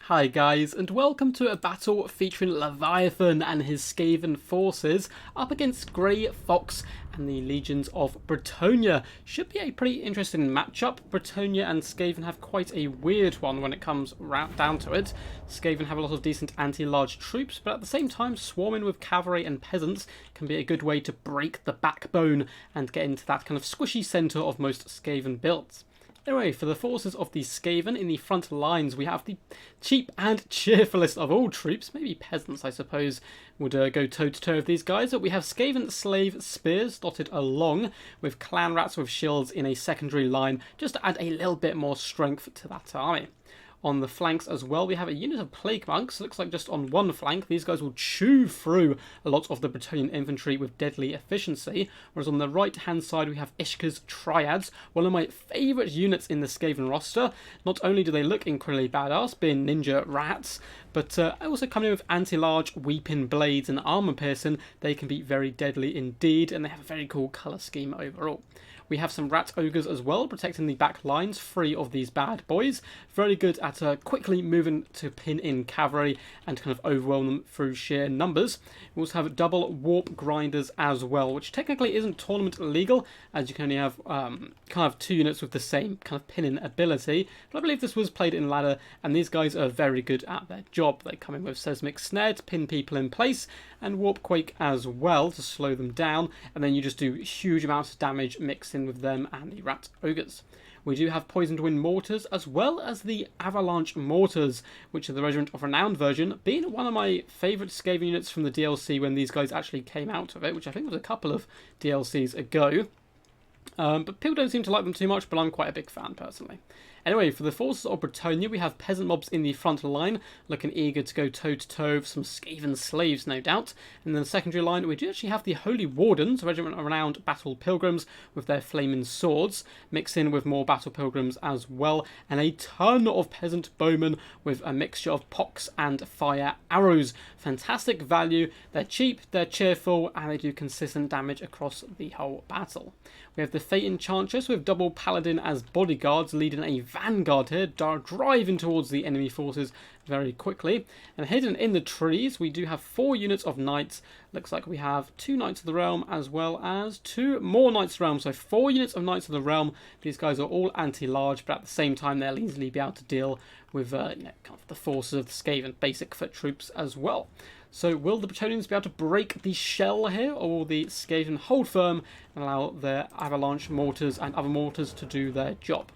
Hi guys, and welcome to a battle featuring Leviathan and his Skaven forces up against Grey Fox and the legions of Bretonnia. Should be a pretty interesting matchup. Bretonnia and Skaven have quite a weird one when it comes down to it. Skaven have a lot of decent anti-large troops, but at the same time swarming with cavalry and peasants can be a good way to break the backbone and get into that kind of squishy centre of most Skaven builds. Anyway, for the forces of the Skaven in the front lines, we have the cheap and cheerfulest of all troops. Maybe peasants, I suppose, would go toe-to-toe with these guys. But we have Skaven slave spears dotted along with clan rats with shields in a secondary line, just to add a little bit more strength to that army. On the flanks as well, we have a unit of plague monks. Looks like just on one flank, these guys will chew through a lot of the Bretonnian infantry with deadly efficiency. Whereas on the right-hand side, we have Ishka's triads, one of my favourite units in the Skaven roster. Not only do they look incredibly badass, being ninja rats, but also coming in with anti-large weeping blades and armour piercing, they can be very deadly indeed, and they have a very cool colour scheme overall. We have some rat ogres as well, protecting the back lines, free of these bad boys. Very good at quickly moving to pin in cavalry and kind of overwhelm them through sheer numbers. We also have double warp grinders as well, which technically isn't tournament legal, as you can only have kind of two units with the same kind of pinning ability. But I believe this was played in ladder, and these guys are very good at their job. They come in with seismic snare to pin people in place, and warp quake as well to slow them down, and then you just do huge amounts of damage mixed in with them and the rat ogres. We do have poisoned wind mortars as well as the avalanche mortars, which are the Regiment of Renowned version, being one of my favourite Skaven units from the DLC when these guys actually came out of it, which I think was a couple of DLCs ago. But people don't seem to like them too much, but I'm quite a big fan personally. Anyway, for the forces of Bretonnia, we have peasant mobs in the front line, looking eager to go toe-to-toe with some Skaven slaves, no doubt. And then the secondary line, we do actually have the Holy Wardens, Regiment of Renowned Battle Pilgrims with their flaming swords, mixed in with more Battle Pilgrims as well, and a ton of peasant bowmen with a mixture of pox and fire arrows. Fantastic value, they're cheap, they're cheerful, and they do consistent damage across the whole battle. We have the Fate Enchantress with double paladin as bodyguards, leading a vanguard here, driving towards the enemy forces very quickly. And hidden in the trees, we do have 4 units of knights. Looks like we have 2 Knights of the Realm as well as 2 more Knights of the Realm. So 4 units of Knights of the Realm. These guys are all anti-large, but at the same time they'll easily be able to deal with kind of the forces of the Skaven basic foot troops as well. So will the Bretonnians be able to break the shell here, or will the Skaven hold firm and allow their avalanche mortars and other mortars to do their job?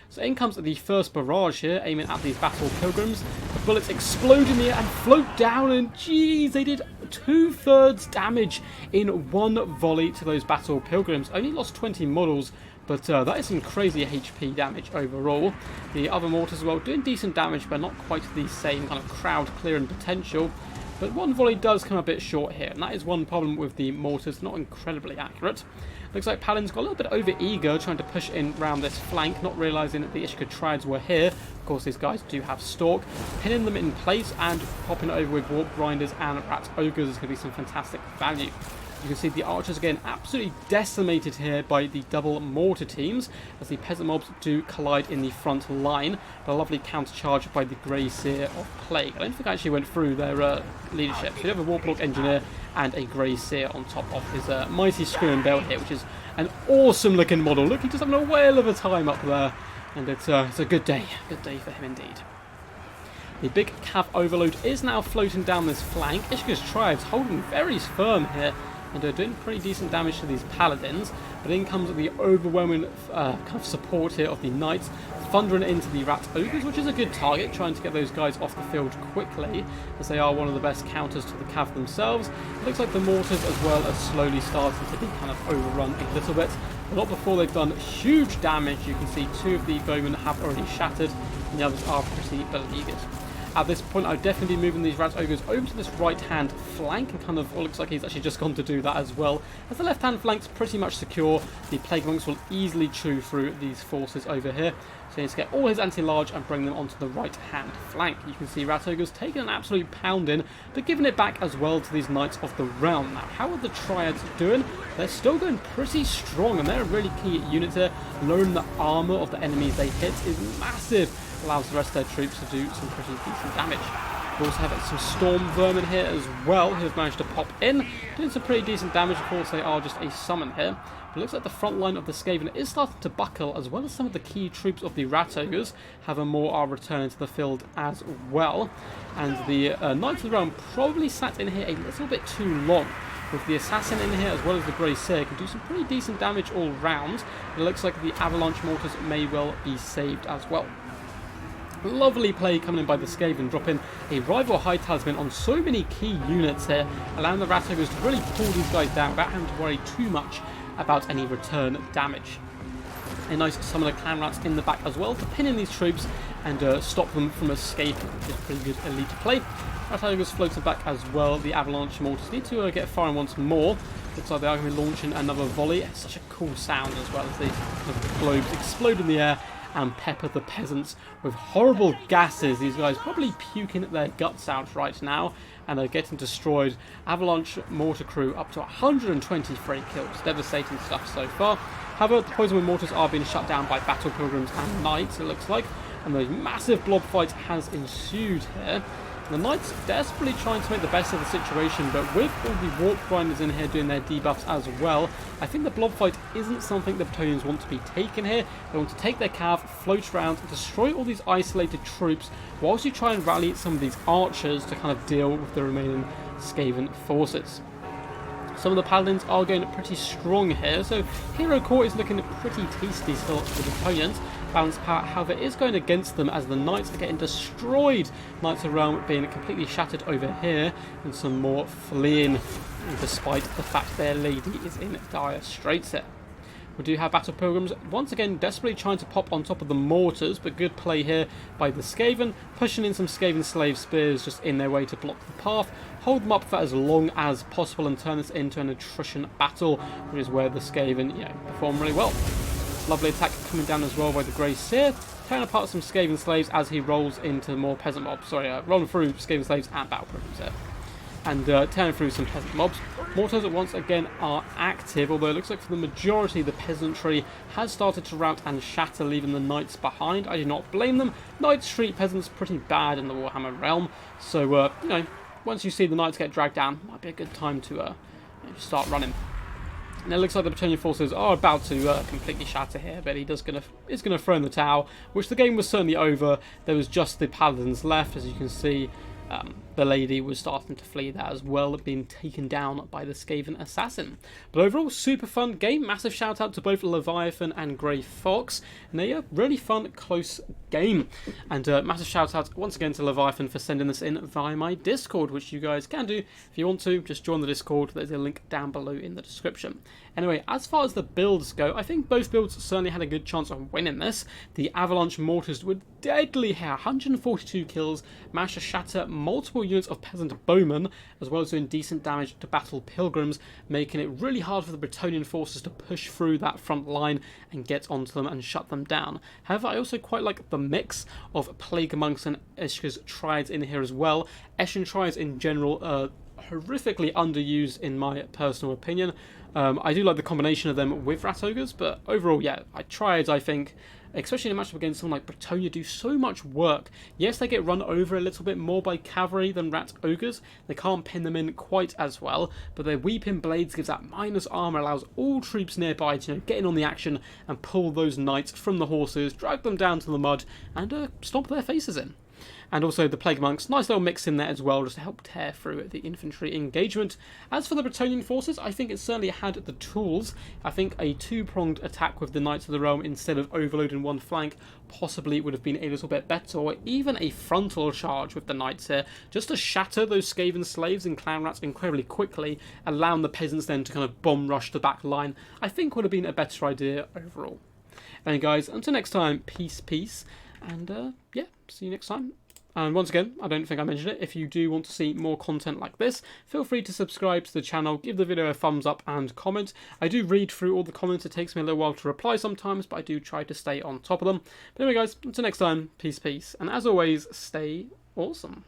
So in comes the first barrage here, aiming at these battle pilgrims. The bullets explode in the air and float down, and geez, they did 2/3 damage in one volley to those battle pilgrims. Only lost 20 models, but that is some crazy HP damage overall. The other mortars as well doing decent damage, but not quite the same kind of crowd clearing potential. But one volley does come a bit short here, and that is one problem with the mortars, not incredibly accurate. Looks like Paladin's got a little bit over-eager, trying to push in around this flank, not realising that the Ishka Triads were here. Of course, these guys do have Stalk. Pinning them in place and popping over with Warp Grinders and Rat Ogres is going to be some fantastic value. You can see the archers again absolutely decimated here by the double mortar teams as the peasant mobs do collide in the front line. But a lovely counter charge by the Grey Seer of Plague. I don't think I actually went through their leadership. So you have a Warlock Engineer and a Grey Seer on top of his mighty Screw and Bell here, which is an awesome looking model. Look, he's just having a whale of a time up there. And it's a good day for him indeed. The big Cav Overload is now floating down this flank. Ishka's Triads holding very firm here, and they're doing pretty decent damage to these paladins. But in comes the overwhelming kind of support here of the knights, thundering into the rat ogres, which is a good target, trying to get those guys off the field quickly, as they are one of the best counters to the cav themselves. It looks like the mortars as well are slowly starting to be kind of overrun a little bit, but not before they've done huge damage. You can see 2 of the bowmen have already shattered, and the others are pretty beleaguered. At this point, I would definitely be moving these rat ogres over to this right-hand flank, and kind of, well, looks like he's actually just gone to do that as well. As the left-hand flank's pretty much secure, the Plague Monks will easily chew through these forces over here. So he needs to get all his anti-large and bring them onto the right-hand flank. You can see rat ogres taking an absolute pounding, but giving it back as well to these Knights of the Realm. Now, how are the Triads doing? They're still going pretty strong, and they're a really key unit here. Lowering the armour of the enemies they hit is massive. allows the rest of their troops to do some pretty decent damage. We also have some storm vermin here as well, who have managed to pop in, doing some pretty decent damage. Of course, they are just a summon here. But it looks like the front line of the Skaven is starting to buckle, as well as some of the key troops of the Rat Ogres. More are returning to the field as well. And the Knights of the Realm probably sat in here a little bit too long. With the Assassin in here as well as the Grey Seer, can do some pretty decent damage all round. It looks like the Avalanche Mortars may well be saved as well. Lovely play coming in by the Skaven, dropping a rival high talisman on so many key units here, allowing the Rat Ogres to really pull these guys down without having to worry too much about any return damage. A nice summon of clan rats in the back as well to pin in these troops and stop them from escaping, which is pretty good elite play. Rat Ogres floated back as well. The Avalanche Mortars need to get firing once more. Looks like they are going to be launching another volley. It's such a cool sound as well as the globes explode in the air and pepper the peasants with horrible gases. These guys probably puking their guts out right now and are getting destroyed. Avalanche mortar crew up to 123 kills. Devastating stuff so far. However, the poison wind mortars are being shut down by battle pilgrims and knights, it looks like, and those massive blob fight has ensued here. The Knights desperately trying to make the best of the situation, but with all the Warp Grinders in here doing their debuffs as well, I think the blob fight isn't something the Bretonnians want to be taken here. They want to take their cav, float around, destroy all these isolated troops, whilst you try and rally some of these archers to kind of deal with the remaining Skaven forces. Some of the Paladins are going pretty strong here, so Hero Core is looking pretty tasty still for the opponents. Balanced power, however, is going against them as the Knights are getting destroyed. Knights of Realm being completely shattered over here, and some more fleeing, despite the fact their lady is in dire straits here. We do have Battle Pilgrims once again desperately trying to pop on top of the mortars, but good play here by the Skaven, pushing in some Skaven slave spears just in their way to block the path, hold them up for as long as possible and turn this into an attrition battle, which is where the Skaven, perform really well. Lovely attack coming down as well by the Grey Seer, tearing apart some Skaven slaves as he rolls into more peasant mobs. Rolling through Skaven slaves and Battle Pilgrims there. And tearing through some peasant mobs. Mortars once again are active, although it looks like for the majority the peasantry has started to rout and shatter, leaving the knights behind. I do not blame them. Knights treat peasants pretty bad in the Warhammer realm, so once you see the knights get dragged down, might be a good time to start running. And it looks like the Bretonnian forces are about to completely shatter here, but is going to throw in the towel, which the game was certainly over. There was just the paladins left, as you can see. The lady was starting to flee there as well, being taken down by the Skaven assassin. But overall, super fun game. Massive shout out to both Leviathan and Grey Fox. And a really fun, close game. And massive shout out once again to Leviathan for sending this in via my Discord, which you guys can do. If you want to, just join the Discord. There's a link down below in the description. Anyway, as far as the builds go, I think both builds certainly had a good chance of winning this. The Avalanche Mortars were deadly here. 142 kills, managed to shatter multiple units of peasant bowmen, as well as doing decent damage to battle pilgrims, making it really hard for the Bretonnian forces to push through that front line and get onto them and shut them down. However, I also quite like the mix of Plague Monks and Escher's Triads in here as well. Escher Triads in general are horrifically underused in my personal opinion. I do like the combination of them with Rat Ogres, but overall, Triads, I think, especially in a matchup against someone like Bretonnia, do so much work. Yes, they get run over a little bit more by cavalry than Rat Ogres. They can't pin them in quite as well, but their Weeping Blades gives that minus armor, allows all troops nearby to get in on the action and pull those knights from the horses, drag them down to the mud, and stomp their faces in. And also the Plague Monks, nice little mix in there as well, just to help tear through the infantry engagement. As for the Bretonnian forces, I think it certainly had the tools. I think a two-pronged attack with the Knights of the Realm instead of overloading one flank possibly would have been a little bit better, or even a frontal charge with the Knights here, just to shatter those Skaven slaves and clan rats incredibly quickly, allowing the peasants then to kind of bomb rush the back line, I think would have been a better idea overall. Anyway guys, until next time, peace, and see you next time. And once again, I don't think I mentioned it, if you do want to see more content like this, feel free to subscribe to the channel, give the video a thumbs up and comment. I do read through all the comments, it takes me a little while to reply sometimes, but I do try to stay on top of them. But anyway guys, until next time, peace, and as always, stay awesome.